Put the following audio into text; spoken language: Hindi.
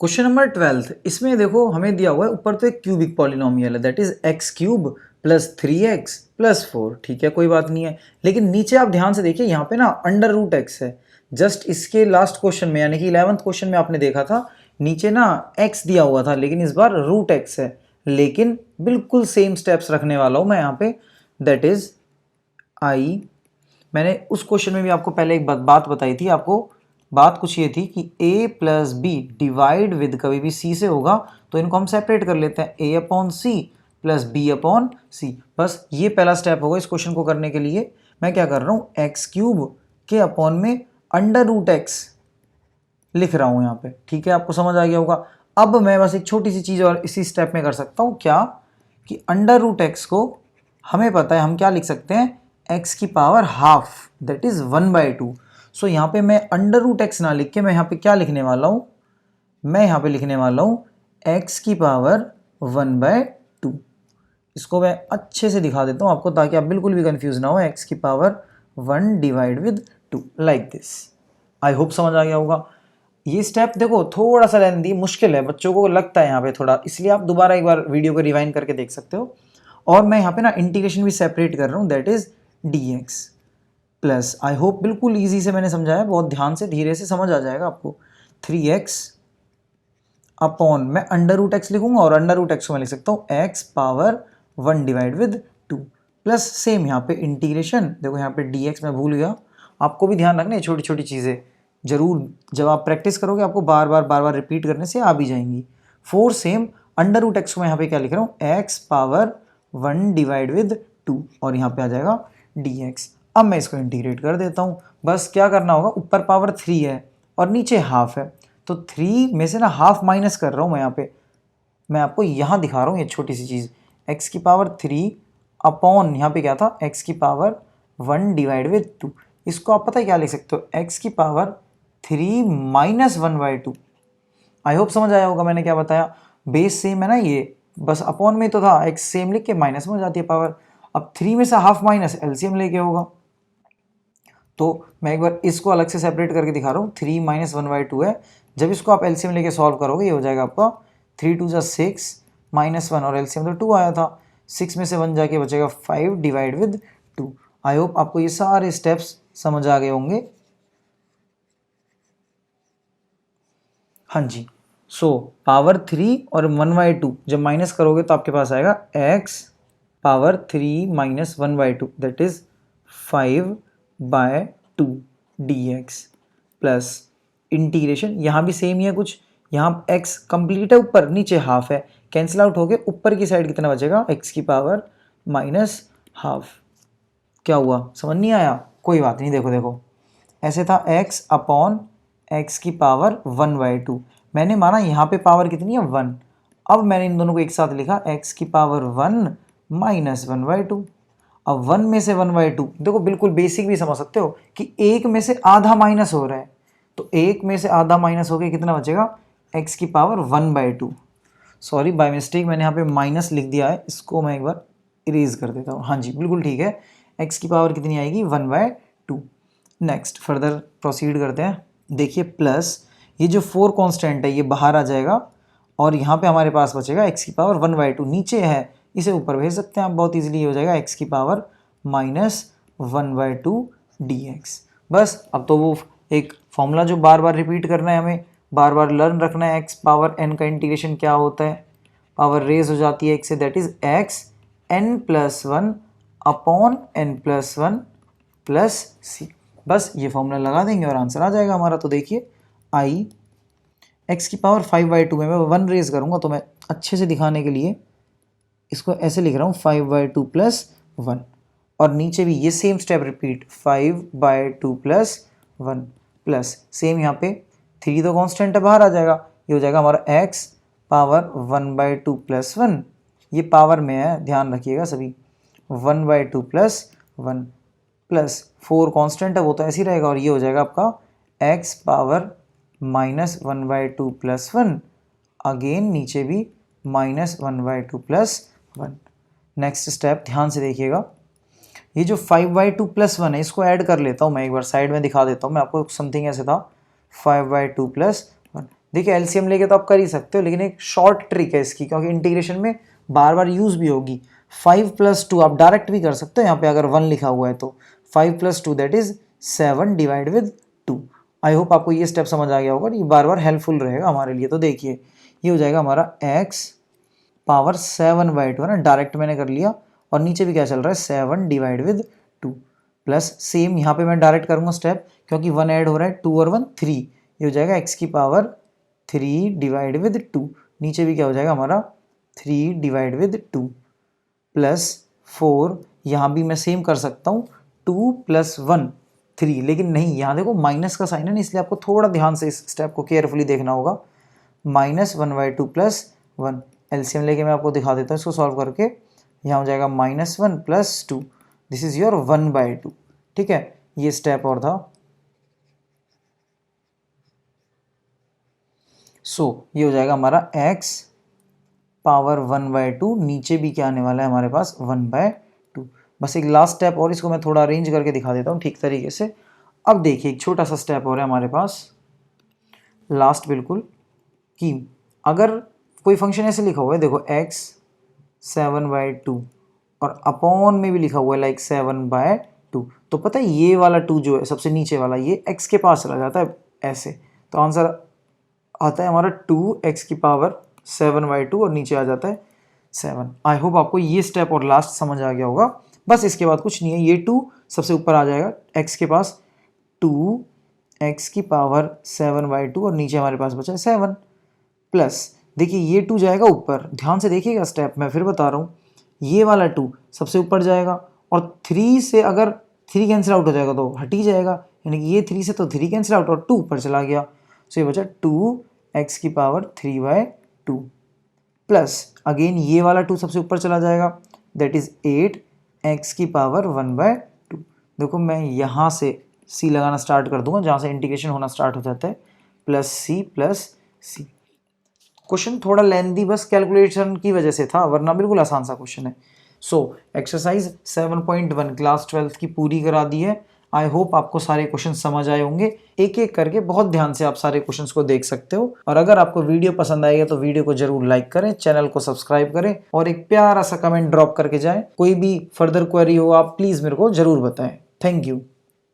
क्वेश्चन नंबर 12 इसमें देखो हमें दिया हुआ है ऊपर तो एक क्यूबिक पॉलिनोमियल है that is x cube plus 3x plus 4। ठीक है, कोई बात नहीं है। लेकिन नीचे आप ध्यान से देखिए, यहाँ पे ना अंडर रूट एक्स है। जस्ट इसके लास्ट क्वेश्चन में यानी कि 11th क्वेश्चन में आपने देखा था नीचे ना x दिया हुआ था, लेकिन इस बार रूट एक्स है। लेकिन बिल्कुल सेम स्टेप्स रखने वाला हूँ मैं यहाँ पे, दैट इज आई। मैंने उस क्वेश्चन में भी आपको पहले एक बात बताई थी। आपको बात कुछ ये थी कि a plus B divide with कभी भी c से होगा तो इनको हम सेपरेट कर लेते हैं, a upon C plus B upon C. बस ये पहला स्टेप होगा इस क्वेश्चन को करने के लिए। मैं क्या कर रहा हूँ, एक्स क्यूब के अपॉन में अंडर रूट एक्स लिख रहा हूँ यहाँ पे। ठीक है, आपको समझ आ गया होगा। अब मैं बस एक छोटी सी चीज़ और इसी स्टेप में कर सकता हूँ, क्या कि अंडर रूट एक्स को हमें पता है हम क्या लिख सकते हैं, एक्स की पावर हाफ दैट इज 1/2। सो यहाँ पे मैं अंडर रूट एक्स ना लिख के मैं यहाँ पे क्या लिखने वाला हूँ, मैं यहाँ पे लिखने वाला हूँ एक्स की पावर 1/2। इसको मैं अच्छे से दिखा देता हूँ आपको ताकि आप बिल्कुल भी कंफ्यूज ना हो। एक्स की power 1 divide with 2 like this. I hope समझ आ गया होगा। ये स्टेप देखो थोड़ा सा लेंदी मुश्किल है, बच्चों को लगता है यहाँ पे थोड़ा, इसलिए आप दोबारा एक बार वीडियो को रिवाइंड करके देख सकते हो। और मैं यहाँ पे ना इंटीग्रेशन भी सेपरेट कर रहा हूँ that is dx plus, I hope बिल्कुल इजी से मैंने समझाया, बहुत ध्यान से धीरे से समझ आ जाएगा आपको। 3x अपॉन मैं अंडर रूट एक्स लिखूंगा और अंडर रूट एक्स को मैं लिख सकता हूँ x power 1 divide with 2 plus same यहाँ पे इंटीग्रेशन। देखो यहाँ पे dx मैं भूल गया, आपको भी ध्यान रखना है छोटी छोटी चीज़ें जरूर, जब आप प्रैक्टिस करोगे आपको बार बार रिपीट करने से आ भी जाएंगी। 4 सेम अंडर रूट एक्स को मैं यहाँ पे क्या लिख रहा हूँ, x पावर 1 डिवाइड विद 2 और यहाँ पे आ जाएगा dx। अब मैं इसको इंटीग्रेट कर देता हूँ। बस क्या करना होगा, ऊपर पावर 3 है और नीचे हाफ है, तो 3 में से ना हाफ माइनस कर रहा हूँ मैं यहाँ पे। मैं आपको यहाँ दिखा रहा हूँ ये छोटी सी चीज़, x की पावर 3 अपॉन यहाँ पे क्या था, x की पावर 1 डिवाइड विद 2। इसको आप पता है क्या लिख सकते हो, x की पावर 3 माइनस 1/2। आई होप समझ आया होगा मैंने क्या बताया। बेस सेम है ना ये, बस अपॉन में तो था, x सेम लिख के माइनस में हो जाती है पावर। अब 3 में से हाफ माइनस एलसीएम लेके होगा, तो मैं एक बार इसको अलग से सेपरेट करके दिखा रहा हूँ। 3 माइनस 1/2 है, जब इसको आप एलसीएम लेके सॉल्व करोगे ये हो जाएगा आपका 3 2 6 माइनस 1 और एलसीएम तो 2 आया था, 6 में से 1 जाके बचेगा 5 डिवाइड विद 2। आई होप आपको ये सारे स्टेप्स समझ आ गए होंगे। हाँ जी, सो पावर 3 और 1/2 जब माइनस करोगे तो आपके पास आएगा x power 3 minus 1/2 that is 5/2 dx plus integration. यहाँ भी सेम ही है कुछ, यहाँ x कंप्लीट है, ऊपर नीचे हाफ है, कैंसिल आउट हो गए, ऊपर की साइड कितना बचेगा, x की पावर माइनस हाफ। क्या हुआ, समझ नहीं आया, कोई बात नहीं। देखो देखो ऐसे था x अपॉन x की पावर 1/2, मैंने माना यहाँ पे पावर कितनी है 1। अब मैंने इन दोनों को एक साथ लिखा x की पावर 1 माइनस 1/2। अब 1 में से 1/2 देखो बिल्कुल बेसिक भी समझ सकते हो कि एक में से आधा माइनस हो रहा है, तो एक में से आधा माइनस हो गया, कितना बचेगा, x की पावर 1/2। सॉरी बाय मिस्टेक मैंने यहाँ पे माइनस लिख दिया है, इसको मैं एक बार इरेज कर देता हूँ। हाँ जी बिल्कुल ठीक है, x की पावर कितनी आएगी 1/2। नेक्स्ट फर्दर प्रोसीड करते हैं। देखिए प्लस ये जो 4 कांस्टेंट है ये बाहर आ जाएगा और यहाँ पे हमारे पास बचेगा x की पावर 1/2, नीचे है इसे ऊपर भेज सकते हैं आप बहुत इजीली, हो जाएगा x की पावर माइनस 1/2 dx। बस अब तो वो एक फॉर्मूला जो बार बार रिपीट करना है, हमें बार बार लर्न रखना है, x पावर n का इंटीग्रेशन क्या होता है, पावर रेज हो जाती है x से, that is x n+1 upon n+1 plus c। बस ये फॉर्मूला लगा देंगे और आंसर आ जाएगा हमारा। तो देखिए आई x की पावर 5/2 में मैं 1 रेज करूँगा, तो मैं अच्छे से दिखाने के लिए इसको ऐसे लिख रहा हूँ 5/2 प्लस 1, और नीचे भी ये same step repeat 5/2 plus 1 plus same यहाँ पे 3 तो कांस्टेंट है बाहर आ जाएगा, ये हो जाएगा हमारा x पावर 1/2 प्लस 1, ये पावर में है ध्यान रखिएगा सभी, 1/2 प्लस 1 प्लस 4 कांस्टेंट है वो तो ऐसे ही रहेगा, और ये हो जाएगा आपका x power minus 1/2 plus 1, again नीचे भी माइनस 1/2 प्लस 1। नेक्स्ट स्टेप ध्यान से देखिएगा, ये जो 5/2 प्लस 1 है इसको ऐड कर लेता हूँ मैं, एक बार साइड में दिखा देता हूँ मैं आपको। समथिंग ऐसे था 5/2 प्लस 1, देखिए एलसीएम लेके तो आप कर ही सकते हो, लेकिन एक शॉर्ट ट्रिक है इसकी, क्योंकि इंटीग्रेशन में बार बार यूज भी होगी। 5 + 2 आप डायरेक्ट भी कर सकते हो, यहाँ पे अगर 1 लिखा हुआ है तो 5 + 2 that is 7 divide with 2। I hope आपको ये स्टेप समझ आ गया होगा, ये बार बार हेल्पफुल रहेगा हमारे लिए। तो देखिए ये हो जाएगा हमारा x पावर 7/2 है ना, डायरेक्ट मैंने कर लिया, और नीचे भी क्या चल रहा है 7 डिवाइड विद 2 प्लस सेम यहाँ पे मैं डायरेक्ट करूँगा स्टेप, क्योंकि 1 ऐड हो रहा है, 2 और 1 3, ये हो जाएगा x की पावर 3 डिवाइड विद 2, नीचे भी क्या हो जाएगा हमारा 3 डिवाइड विद 2 प्लस 4, यहाँ भी मैं सेम कर सकता हूँ 2 + 1 3, लेकिन नहीं यहाँ देखो माइनस का साइन है ना, इसलिए आपको थोड़ा ध्यान से इस स्टेप को केयरफुली देखना होगा। -1/2 + 1 एलसीएम लेके मैं आपको दिखा देता हूँ इसको सॉल्व करके। यहाँ हो जाएगा -1 + 2, दिस इज योर 1/2। ठीक है, ये स्टेप और था। ये हो जाएगा हमारा x पावर 1/2, नीचे भी क्या आने वाला है हमारे पास 1/2। बस एक लास्ट स्टेप और, इसको मैं थोड़ा अरेंज करके दिखा देता हूँ ठीक तरीके से। अब देखिए एक छोटा सा स्टेप और है हमारे पास, लास्ट बिल्कुल, कि अगर कोई फंक्शन ऐसे लिखा हुआ है देखो x 7/2 और अपॉन में भी लिखा हुआ है लाइक 7/2, तो पता है ये वाला 2 जो है सबसे नीचे वाला, ये x के पास चला जाता है ऐसे, तो आंसर आता है हमारा 2x की पावर 7/2 और नीचे आ जाता है 7। आई होप आपको ये स्टेप और लास्ट समझ आ गया होगा। बस इसके बाद कुछ नहीं है, ये 2 सबसे ऊपर आ जाएगा x के पास, 2x की पावर 7/2 और नीचे हमारे पास बचा 7 प्लस, देखिए ये 2 जाएगा ऊपर, ध्यान से देखिएगा स्टेप, मैं फिर बता रहा हूँ, ये वाला 2 सबसे ऊपर जाएगा, और 3 से अगर 3 कैंसिल आउट हो जाएगा तो हट ही जाएगा, यानी कि ये 3 से तो 3 कैंसिल आउट और 2 ऊपर चला गया, सो ये बचा 2x की पावर 3/2 प्लस अगेन ये वाला 2 सबसे ऊपर चला जाएगा, दैट इज 8x की पावर 1/2। देखो मैं यहाँ से c लगाना स्टार्ट कर दूंगा जहाँ से इंटीग्रेशन होना स्टार्ट हो जाता है, प्लस c। क्वेश्चन थोड़ा लेंदी बस कैलकुलेशन की वजह से था, वरना बिल्कुल आसान सा क्वेश्चन है। एक्सरसाइज 7.1 क्लास 12 की पूरी करा दी है। आई होप आपको सारे क्वेश्चन समझ आए होंगे, एक एक करके बहुत ध्यान से आप सारे क्वेश्चंस को देख सकते हो। और अगर आपको वीडियो पसंद आएगा तो वीडियो को जरूर लाइक करें, चैनल को सब्सक्राइब करें और एक प्यारा सा कमेंट ड्रॉप करके जाएं। कोई भी फर्दर क्वेरी हो आप प्लीज मेरे को जरूर बताएं। Thank you.